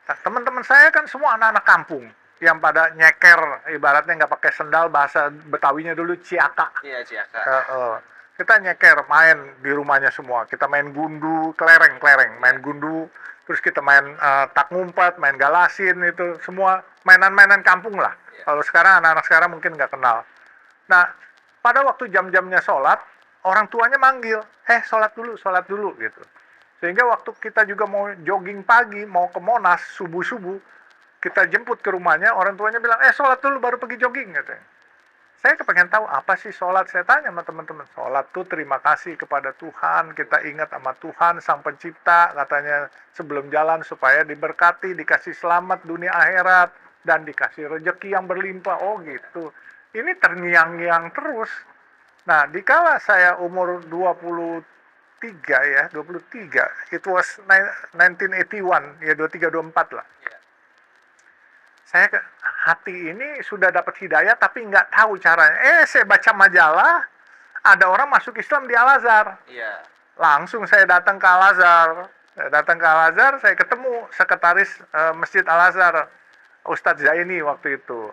Nah, teman-teman saya kan semua anak-anak kampung yang pada nyeker, ibaratnya nggak pakai sendal, bahasa Betawinya dulu ciaka. Iya, Ciaka. Kita nyeker main di rumahnya semua. Kita main gundu, kelereng, Iya. main gundu. Terus kita main tak ngumpet, main galasin, itu semua mainan-mainan kampung lah. Iya. Kalau sekarang anak-anak sekarang mungkin nggak kenal. Nah, pada waktu jam-jamnya sholat, orang tuanya manggil, sholat dulu gitu. Sehingga waktu kita juga mau jogging pagi, mau ke Monas subuh-subuh, kita jemput ke rumahnya, orang tuanya bilang, sholat dulu baru pergi jogging gitu. Saya kepengen tahu apa sih sholat. Saya tanya sama teman-teman, sholat tuh terima kasih kepada Tuhan, kita ingat sama Tuhan sang pencipta, katanya sebelum jalan supaya diberkati, dikasih selamat dunia akhirat, dan dikasih rezeki yang berlimpah. Oh gitu. Ini terngiang-ngiang terus. Nah, dikala saya umur 23 ya, 23, it was 1981, ya 23, 24 lah. Iya. Saya hati ini sudah dapat hidayah tapi nggak tahu caranya. Saya baca majalah, ada orang masuk Islam di Al-Azhar. Iya. Langsung saya datang ke Al-Azhar. Saya ketemu sekretaris Masjid Al-Azhar, Ustadz Zaini waktu itu.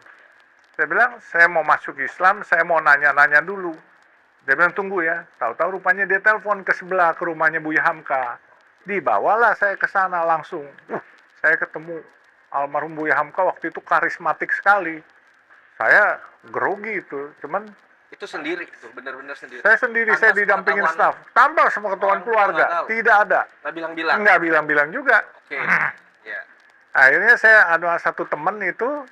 Saya bilang, saya mau masuk Islam, saya mau nanya-nanya dulu. Dia bilang, tunggu ya. Tahu-tahu rupanya dia telepon ke sebelah, ke rumahnya Buya Hamka. Dibawalah saya ke sana langsung. Saya ketemu almarhum Buya Hamka, waktu itu karismatik sekali. Saya grogi itu, cuman Itu sendiri tuh, benar-benar sendiri. saya sendiri, saya didampingin staf. Tanpa sepengetahuan keluarga, tidak ada. Nggak bilang-bilang. Nggak bilang-bilang juga. Oke. Iya. Akhirnya saya ada satu teman itu,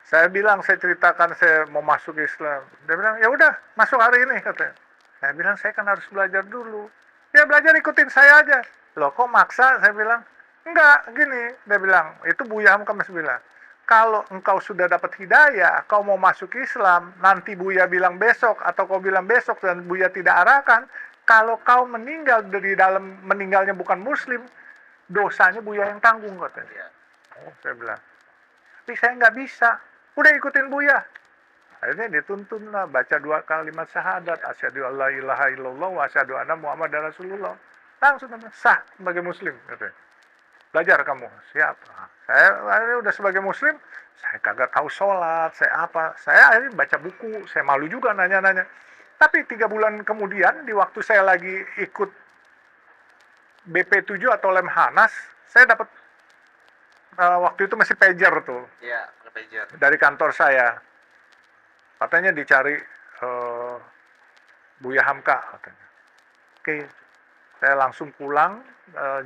saya bilang, saya ceritakan saya mau masuk Islam. Dia bilang, ya udah masuk hari ini katanya. Saya bilang, saya kan harus belajar dulu. Ya belajar ikutin saya aja. Loh kok maksa? Saya bilang, enggak, gini. Dia bilang, itu Buya Hamka masih bilang, kalau engkau sudah dapat hidayah, kau mau masuk Islam, nanti Buya bilang besok, atau kau bilang besok dan Buya tidak arahkan, kalau kau meninggal dari dalam, meninggalnya bukan Muslim, dosanya Buya yang tanggung katanya. Iya. Oh, saya bilang, tapi saya nggak bisa. Udah ikutin Buya. Akhirnya dituntun lah, baca 2 kalimat syahadat, asyhadu alla ilaha illallah wa asyhadu anna muhammadar rasulullah. Langsung sah sebagai muslim katanya. Belajar kamu, siap. Saya akhirnya udah sebagai muslim, saya kagak tahu sholat, saya apa. Saya akhirnya baca buku, saya malu juga nanya-nanya. Tapi 3 bulan kemudian, di waktu saya lagi ikut BP7 atau Lemhanas, saya dapat waktu itu masih pager tuh. Iya, pager. Dari kantor saya. Katanya dicari Buya Hamka katanya. Oke, saya langsung pulang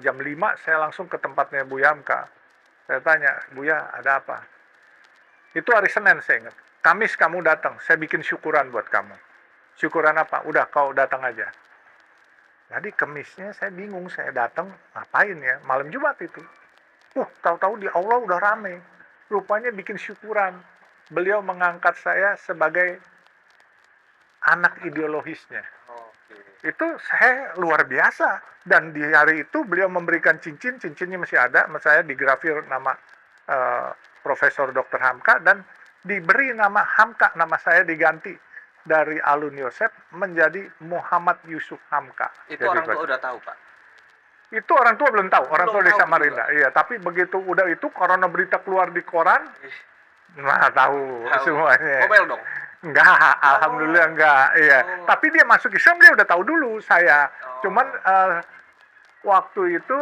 jam 5, saya langsung ke tempatnya Buya Hamka. Saya tanya, Buya ada apa? Itu hari Senin saya ingat. Kamis kamu datang, saya bikin syukuran buat kamu. Syukuran apa? Udah kau datang aja. Jadi Kamisnya saya bingung, saya datang ngapain ya? Malam Jumat itu. Tahu-tahu di aula udah rame. Rupanya bikin syukuran. Beliau mengangkat saya sebagai anak ideologisnya. Itu saya luar biasa. Dan di hari itu beliau memberikan cincin, cincinnya masih ada, saya digrafir nama Profesor Dr. Hamka, dan diberi nama Hamka, nama saya diganti dari Alun Yosef menjadi Muhammad Yusuf Hamka. Itu orang tua udah tahu, Pak? Itu orang tua belum tahu, orang tua di Samarinda. Juga. Iya, tapi begitu udah itu, karena berita keluar di koran, nah tahu semuanya. Ngomel dong? Enggak, alhamdulillah enggak. Iya. Tapi dia masuk Islam, dia udah tahu dulu saya. Cuman waktu itu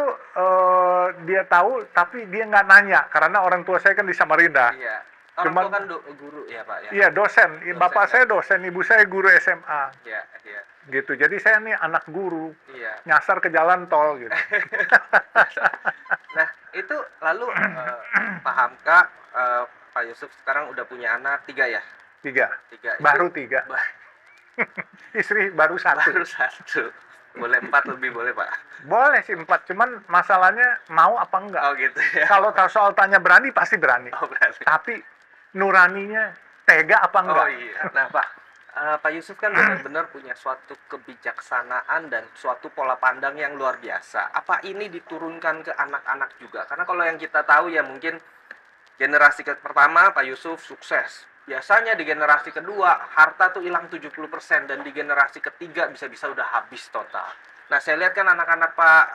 dia tahu, tapi dia nggak nanya karena orang tua saya kan di Samarinda. Iya. Orang tua kan guru ya, Pak ya. Iya, dosen. Bapak saya dosen, ibu saya guru SMA. Iya, iya. Gitu. Jadi saya nih anak guru. Iya. Nyasar ke jalan tol gitu. Nah, itu lalu Pak Hamka, Pak Yusuf sekarang udah punya anak 3 ya? 3. Itu, baru 3. Istri baru 1. Baru 1. Boleh 4 lebih boleh, Pak? Boleh sih 4, cuman masalahnya mau apa enggak. Oh gitu ya. Kalau soal tanya berani, pasti berani. Oh, berani. Tapi nuraninya tega apa enggak. Oh iya. Nah, Pak Yusuf kan benar-benar punya suatu kebijaksanaan dan suatu pola pandang yang luar biasa. Apa ini diturunkan ke anak-anak juga? Karena kalau yang kita tahu ya mungkin generasi pertama Pak Yusuf sukses. Biasanya di generasi kedua harta tuh hilang 70% dan di generasi ketiga bisa-bisa udah habis total. Nah, saya lihat kan anak-anak Pak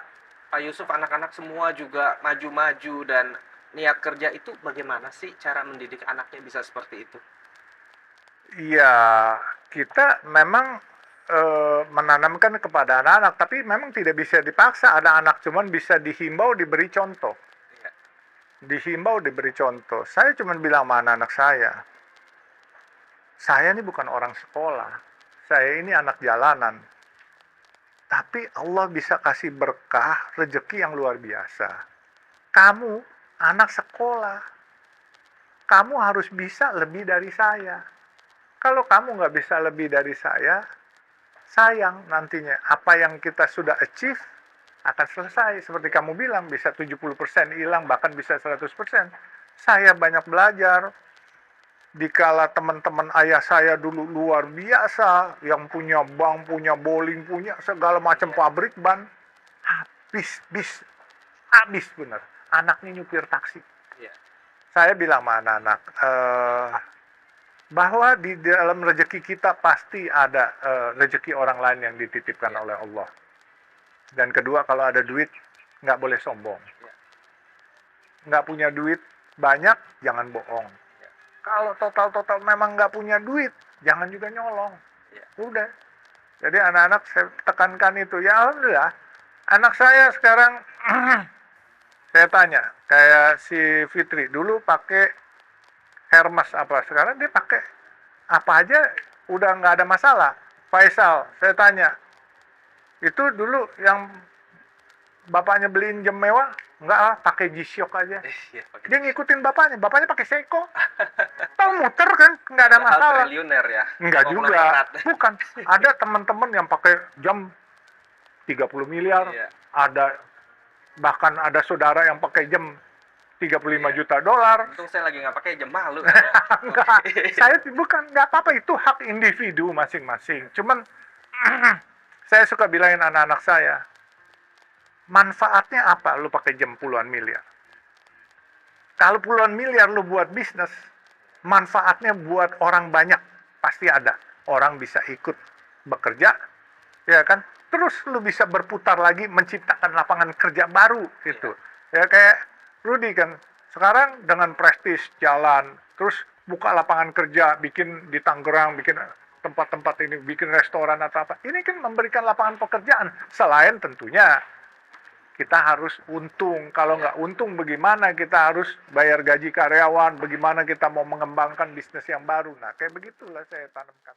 Pak Yusuf, anak-anak semua juga maju-maju dan niat kerja, itu bagaimana sih cara mendidik anaknya bisa seperti itu? Iya, kita memang menanamkan kepada anak-anak, tapi memang tidak bisa dipaksa. Ada anak cuman bisa dihimbau, diberi contoh. Iya. Dihimbau, diberi contoh. Saya cuman bilang sama anak-anak saya ini bukan orang sekolah. Saya ini anak jalanan. Tapi Allah bisa kasih berkah, rezeki yang luar biasa. Kamu anak sekolah. Kamu harus bisa lebih dari saya. Kalau kamu nggak bisa lebih dari saya, sayang nantinya. Apa yang kita sudah achieve akan selesai. Seperti kamu bilang, bisa 70% hilang, bahkan bisa 100%. Saya banyak belajar. Dikala teman-teman ayah saya dulu luar biasa, yang punya bank, punya bowling, punya segala macam pabrik ban, habis bener. Anaknya nyupir taksi. Iya. Saya bilang sama anak-anak, bahwa di dalam rezeki kita pasti ada rezeki orang lain yang dititipkan oleh Allah. Dan kedua, kalau ada duit, nggak boleh sombong. Nggak punya duit banyak, jangan bohong. Kalau total memang nggak punya duit, jangan juga nyolong. Udah. Jadi anak-anak saya tekankan itu. Ya alhamdulillah, anak saya sekarang, saya tanya, kayak si Fitri, dulu pakai Hermes apa, sekarang dia pakai apa aja, udah nggak ada masalah. Faisal, saya tanya, itu dulu yang bapaknya beliin jam mewah, enggak lah, pakai G-Shock aja. Iya, Dia ngikutin bapaknya pakai Seiko. Tahu muter kan, nggak ada masalah. triliuner ya. Enggak juga, Konglomerat. bukan. Ada teman-teman yang pakai jam 30 miliar, Iya. ada bahkan ada saudara yang pakai jam 35 Iya. juta dolar. Untung saya lagi nggak pakai, jam malu. Enggak, saya bukan, nggak apa-apa, itu hak individu masing-masing. Cuman saya suka bilangin anak-anak saya, manfaatnya apa lu pakai jam puluhan miliar? Kalau puluhan miliar lu buat bisnis, manfaatnya buat orang banyak pasti ada. Orang bisa ikut bekerja, ya kan? Terus lu bisa berputar lagi menciptakan lapangan kerja baru gitu. Ya kayak Rudy kan, sekarang dengan prestis jalan, terus buka lapangan kerja, bikin di Tangerang, bikin tempat-tempat ini, bikin restoran atau apa. Ini kan memberikan lapangan pekerjaan. Selain tentunya kita harus untung. Kalau nggak untung bagaimana kita harus bayar gaji karyawan, bagaimana kita mau mengembangkan bisnis yang baru. Nah, kayak begitulah saya tanamkan.